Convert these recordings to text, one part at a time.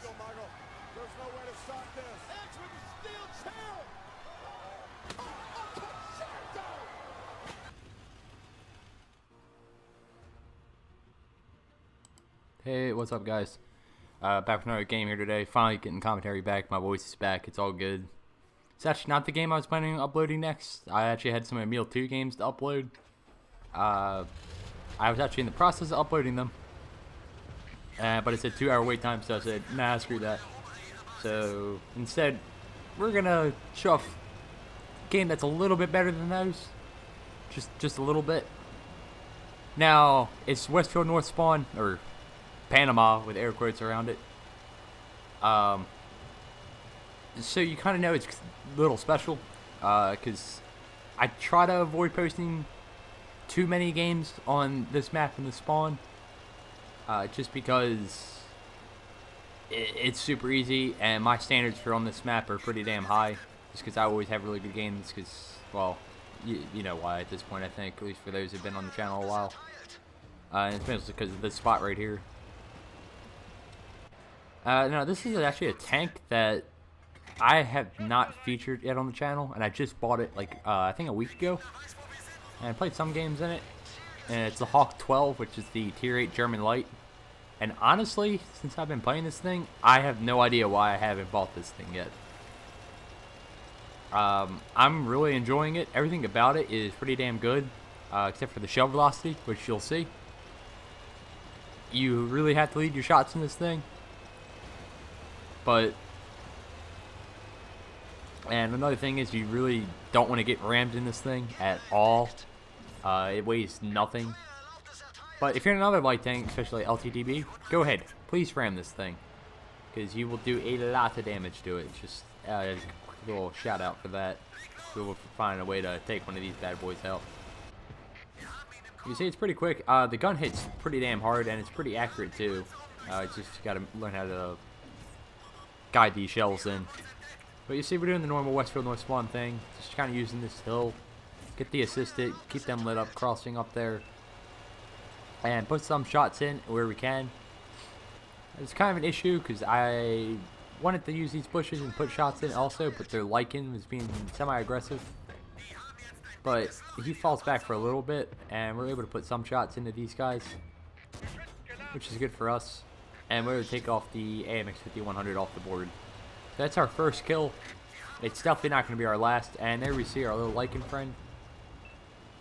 There's no way to stop this. Edge with the steel chair. Hey, what's up, guys? Back with another game here today. Finally getting commentary back. My voice is back. It's all good. It's actually not the game I was planning on uploading next. I actually had some Emil 2 games to upload. I was actually in the process of uploading them. But it's a 2-hour wait time, so I said, nah, screw that. So, instead, we're gonna show off a game that's a little bit better than those. Just a little bit. Now, it's Westfield North Spawn, or Panama with air quotes around it. So you kind of know it's a little special, because I try to avoid posting too many games on this map and the spawn, just because it's super easy, and my standards for on this map are pretty damn high, just because I always have really good games, because, well, you know why at this point, I think, at least for those who've been on the channel a while. And it's mostly because of this spot right here. No, this is actually a tank that I have not featured yet on the channel, and I just bought it, like, I think a week ago, and I played some games in it, and it's the Hawk 12, which is the Tier 8 German Light, and honestly, since I've been playing this thing, I have no idea why I haven't bought this thing yet. I'm really enjoying it. Everything about it is pretty damn good, except for the shell velocity, which you'll see. You really have to lead your shots in this thing. But, and another thing is you really don't want to get rammed in this thing at all. It weighs nothing. But if you're in another light tank, especially LTDB, go ahead. Please ram this thing, because you will do a lot of damage to it. Just a little shout out for that. We will find a way to take one of these bad boys out. You see, it's pretty quick. The gun hits pretty damn hard, and it's pretty accurate too. It's just you gotta learn how to guide these shells in. But you see, we're doing the normal Westfield North Spawn thing. Just kind of using this hill. Get the assisted, keep them lit up, crossing up there. And put some shots in where we can. It's kind of an issue because I wanted to use these bushes and put shots in also, but their lichen was being semi-aggressive. But he falls back for a little bit, and we're able to put some shots into these guys, which is good for us. And we're able to take off the AMX 5100 off the board. So that's our first kill. It's definitely not going to be our last. And there we see our little lichen friend.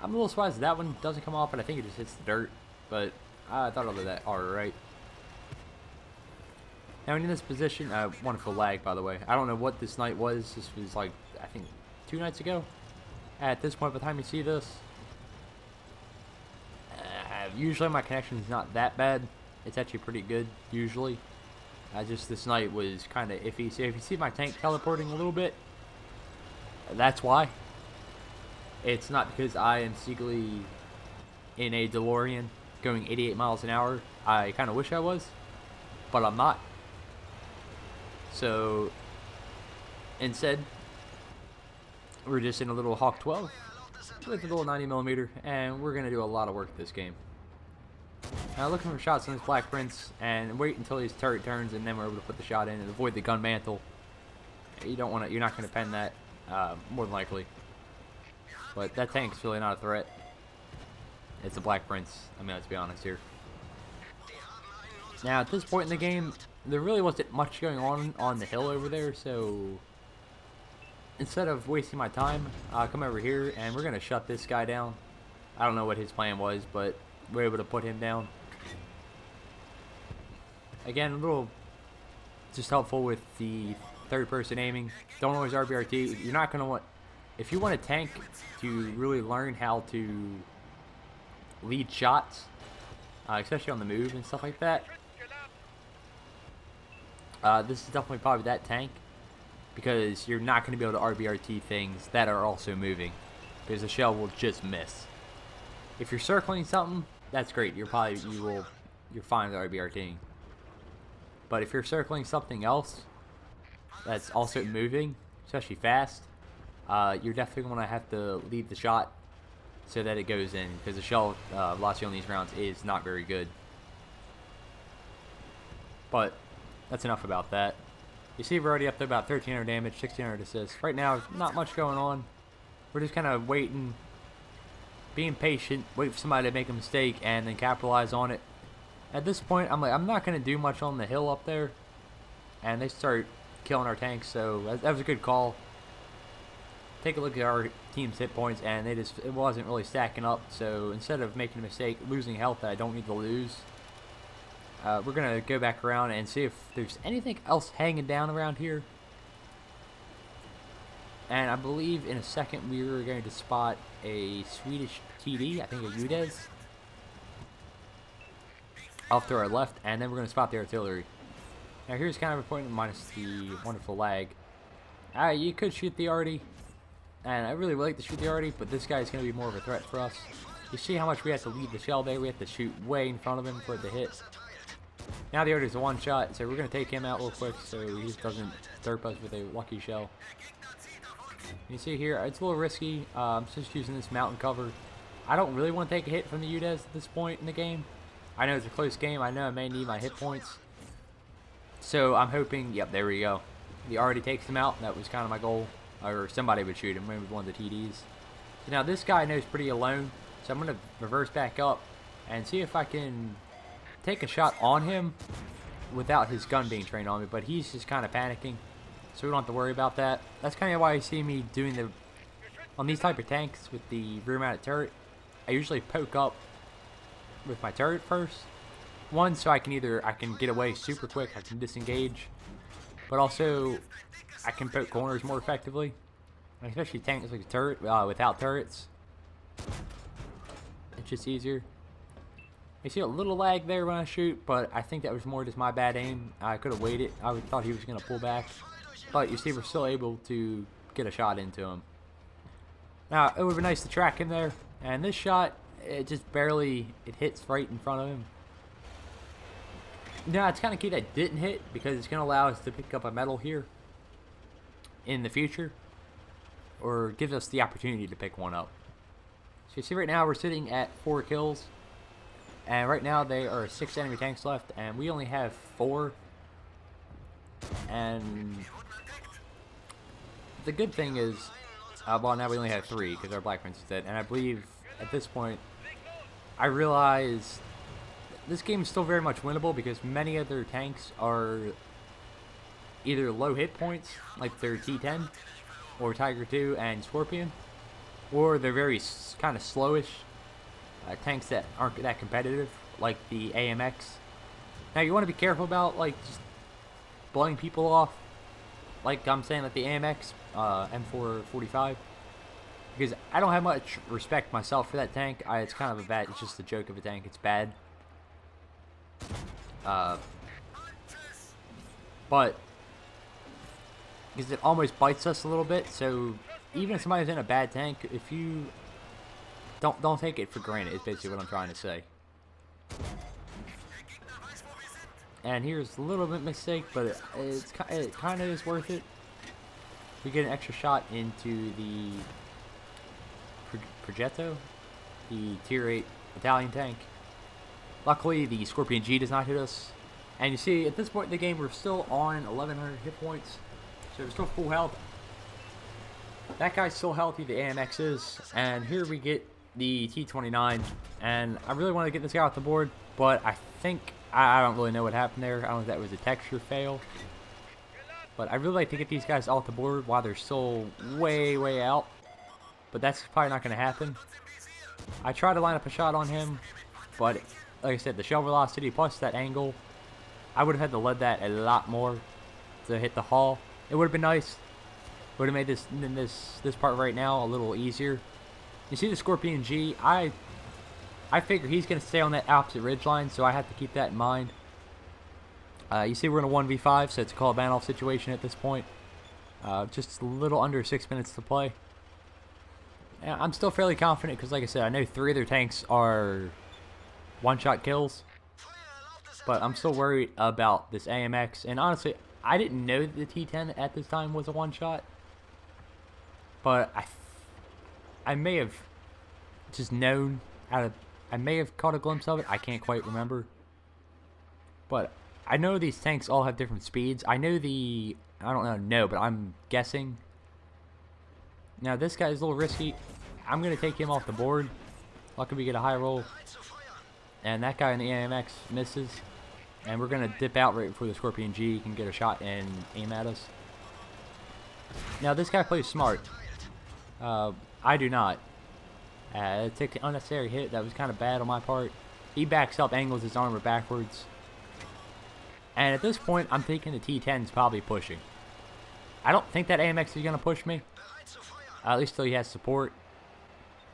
I'm a little surprised that one doesn't come off, and I think it just hits the dirt. But I thought I'd let that alright. Now in this position, wonderful lag, by the way. I don't know what this night was. This was like, I think, 2 nights ago. At this point, by the time you see this, usually my connection is not that bad. It's actually pretty good, usually. Just this night was kind of iffy. So if you see my tank teleporting a little bit, that's why. It's not because I am secretly in a DeLorean going 88 miles an hour. I kind of wish I was, but I'm not. So instead, we're just in a little Hawk 12 with a little 90mm, and we're going to do a lot of work this game. Now looking for shots on this Black Prince, and wait until his turret turns, and then we're able to put the shot in and avoid the gun mantle. You don't want to. You're not going to pen that, more than likely. But that tank's really not a threat. It's a Black Prince. I mean, let's be honest here. Now at this point in the game, there really wasn't much going on the hill over there, so instead of wasting my time, I'll come over here and we're going to shut this guy down. I don't know what his plan was, but we're able to put him down. Again, a little just helpful with the third person aiming. Don't always RBRT. You're not going to want, if you want a tank to really learn how to lead shots, especially on the move and stuff like that, this is definitely probably that tank, because you're not going to be able to RBRT things that are also moving, because the shell will just miss. If you're circling something, that's great. You're fine with RBRTing. But if you're circling something else that's also moving, especially fast, you're definitely going to have to lead the shot so that it goes in, because the shell velocity on these rounds is not very good. But that's enough about that. You see we're already up to about 1,300 damage, 1,600 assists. Right now, not much going on. We're just kind of waiting, being patient, wait for somebody to make a mistake, and then capitalize on it. At this point, I'm like, I'm not going to do much on the hill up there. And they start killing our tanks, so that was a good call. Take a look at our team's hit points, and it wasn't really stacking up. So instead of making a mistake, losing health that I don't need to lose, we're going to go back around and see if there's anything else hanging down around here. And I believe in a second we are going to spot a Swedish TD, I think a UDES, off to our left, and then we're going to spot the artillery. Now here's kind of a point minus the wonderful lag. You could shoot the arty, and I really would like to shoot the arty, but this guy is going to be more of a threat for us. You see how much we have to lead the shell there? We have to shoot way in front of him for it to hit. Now the arty's a one shot, so we're going to take him out real quick so he just doesn't derp us with a lucky shell. You see here, it's a little risky. I'm just using this mountain cover. I don't really want to take a hit from the UDES at this point in the game. I know it's a close game. I know I may need my hit points. So I'm hoping, yep, there we go. The already takes him out. That was kind of my goal. Or somebody would shoot him, maybe one of the TDs. So now this guy knows pretty alone. So I'm going to reverse back up and see if I can take a shot on him without his gun being trained on me. But he's just kind of panicking, so we don't have to worry about that. That's kind of why you see me doing on these type of tanks with the rear mounted turret. I usually poke up with my turret first. One, so I can get away super quick, I can disengage, but also I can poke corners more effectively, and especially tanks like a turret without turrets. It's just easier. You see a little lag there when I shoot, but I think that was more just my bad aim. I could have waited. I thought he was going to pull back, but you see we're still able to get a shot into him. Now it would be nice to track him there, and this shot, it just barely, it hits right in front of him. Now it's kind of key that it didn't hit, because it's going to allow us to pick up a medal here in the future, or gives us the opportunity to pick one up. So you see right now we're sitting at 4 kills, and right now there are 6 enemy tanks left, and we only have 4. And the good thing is, well, now we only have 3 because our Black Prince is dead, and I believe at this point I realize this game is still very much winnable because many other tanks are either low hit points, like their T10 or Tiger 2 and Scorpion, or they're very kind of slowish tanks that aren't that competitive, like the AMX. Now you want to be careful about like just blowing people off, like I'm saying, like the AMX M445, because I don't have much respect myself for that tank. It's kind of it's just a joke of a tank. It's bad. But because it almost bites us a little bit, so even if somebody's in a bad tank, if you don't take it for granted, is basically what I'm trying to say. And here's a little bit mistake, but it kind of is worth it. We get an extra shot into the Progetto, the tier 8 Italian tank. Luckily, the Scorpion G does not hit us. And you see, at this point in the game, we're still on 1,100 hit points. So we're still full health. That guy's still healthy, the AMX is. And here we get the T29. And I really want to get this guy off the board, but I think, I don't really know what happened there. I don't know if that was a texture fail. But I really like to get these guys off the board while they're still way, way out. But that's probably not going to happen. I tried to line up a shot on him, but like I said, the shell velocity plus that angle, I would have had to lead that a lot more to hit the hull. It would have been nice. Would have made this part right now a little easier. You see the Scorpion G, I figure he's going to stay on that opposite ridgeline, so I have to keep that in mind. You see we're in a 1v5, so it's a Kolobanov situation at this point. Just a little under 6 minutes to play. And I'm still fairly confident because, like I said, I know 3 of their tanks are one-shot kills. But I'm still worried about this AMX. And honestly, I didn't know that the T10 at this time was a one-shot. But I may have just known I may have caught a glimpse of it. I can't quite remember. But I know these tanks all have different speeds. I know I don't know, but I'm guessing. Now this guy's a little risky. I'm going to take him off the board. Luckily we get a high roll. And that guy in the AMX misses. And we're going to dip out right before the Scorpion G can get a shot and aim at us. Now this guy plays smart. I do not. Took an unnecessary hit. That was kind of bad on my part. He backs up, angles his armor backwards. And at this point, I'm thinking the T10 is probably pushing. I don't think that AMX is going to push me. At least till he has support.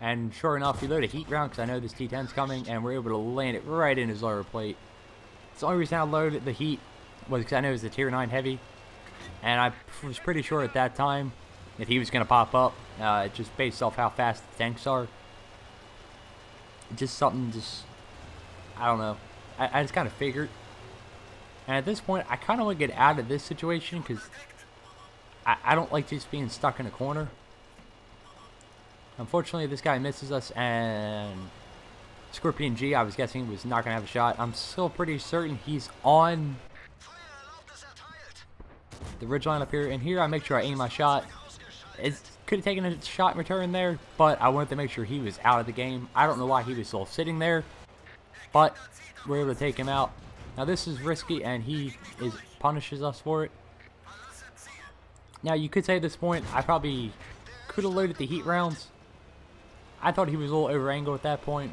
And sure enough, we load a heat round because I know this T10's coming. And we're able to land it right in his lower plate. It's the only reason I loaded the heat was because I know it was a tier 9 heavy. And I was pretty sure at that time that he was going to pop up. Just based off how fast the tanks are. Just something I don't know. I just kind of figured. And at this point, I kind of want to get out of this situation because I don't like just being stuck in a corner. Unfortunately, this guy misses us, and Scorpion G, I was guessing, was not going to have a shot. I'm still pretty certain he's on the ridgeline up here. And here, I make sure I aim my shot. It could have taken a shot in return there, but I wanted to make sure he was out of the game. I don't know why he was still sitting there, but we're able to take him out. Now this is risky, and he punishes us for it. Now you could say at this point, I probably could have loaded the heat rounds. I thought he was a little over angle at that point.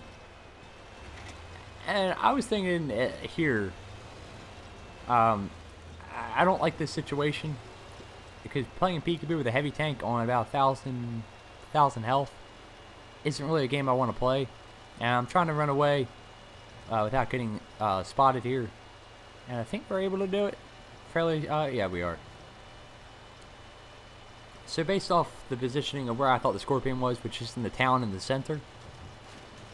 And I was thinking here, I don't like this situation. Because playing peekaboo with a heavy tank on about 1,000 health isn't really a game I want to play. And I'm trying to run away without getting spotted here. And I think we're able to do it fairly. Yeah, we are. So based off the positioning of where I thought the Scorpion was, which is in the town in the center,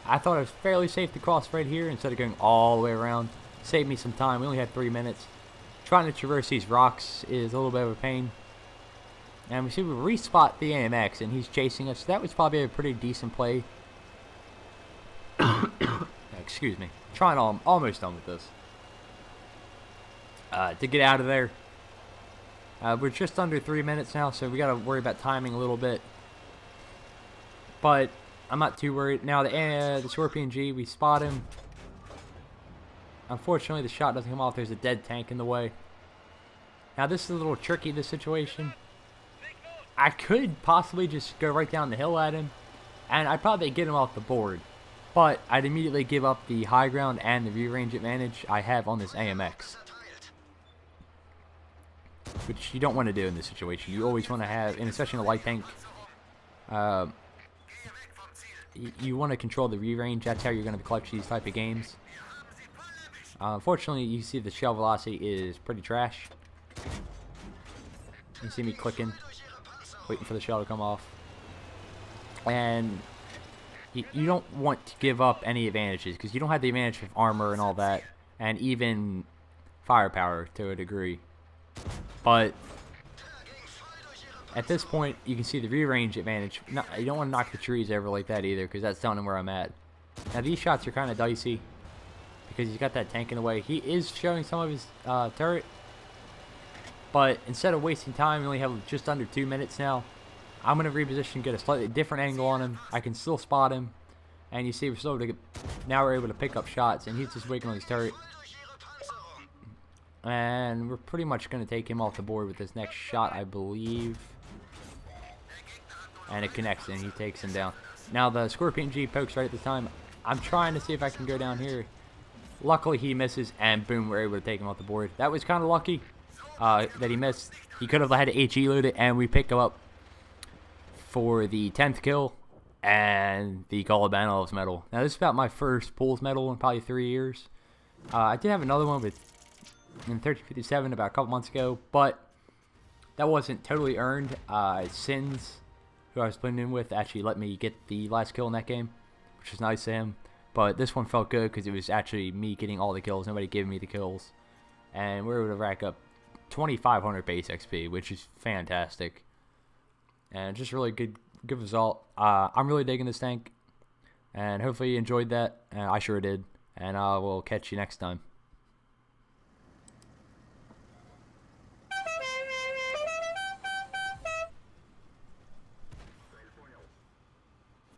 I thought it was fairly safe to cross right here instead of going all the way around. Saved me some time. We only had 3 minutes. Trying to traverse these rocks is a little bit of a pain. And we see we respot the AMX, and he's chasing us. That was probably a pretty decent play. Excuse me. Almost done with this. To get out of there. We're just under 3 minutes now, so we got to worry about timing a little bit. But I'm not too worried. Now the Scorpion G, we spot him. Unfortunately, the shot doesn't come off. There's a dead tank in the way. Now this is a little tricky, this situation. I could possibly just go right down the hill at him, and I'd probably get him off the board. But I'd immediately give up the high ground and the view range advantage I have on this AMX. Which you don't want to do in this situation. You always want to have, and especially in a light tank, you want to control the view range. That's how you're going to clutch these type of games. Unfortunately, you see the shell velocity is pretty trash. You see me clicking, waiting for the shell to come off. And you don't want to give up any advantages, because you don't have the advantage of armor and all that, and even firepower to a degree. But at this point, you can see the view range advantage. You don't want to knock the trees over like that either, because that's telling him where I'm at. Now these shots are kind of dicey, because he's got that tank in the way. He is showing some of his turret. But instead of wasting time, we only have just under 2 minutes now. I'm going to reposition, get a slightly different angle on him. I can still spot him. And you see, now we're able to pick up shots, and he's just waiting on his turret. And we're pretty much going to take him off the board with this next shot, I believe. And it connects, and he takes him down. Now the Scorpion G pokes right at this time. I'm trying to see if I can go down here. Luckily, he misses, and boom, we're able to take him off the board. That was kind of lucky. That he missed. He could have had to HE load it, and we pick him up for the 10th kill and the Kolobanov medal. Now this is about my first pools medal in probably 3 years. I did have another one in 1357 about a couple months ago, but that wasn't totally earned. Sins, who I was playing in with, actually let me get the last kill in that game, which was nice of him. But this one felt good because it was actually me getting all the kills, nobody giving me the kills, and we were able to rack up 2,500 base XP, which is fantastic, and just really good result. I'm really digging this tank, and hopefully you enjoyed that, and I sure did, and I will catch you next time.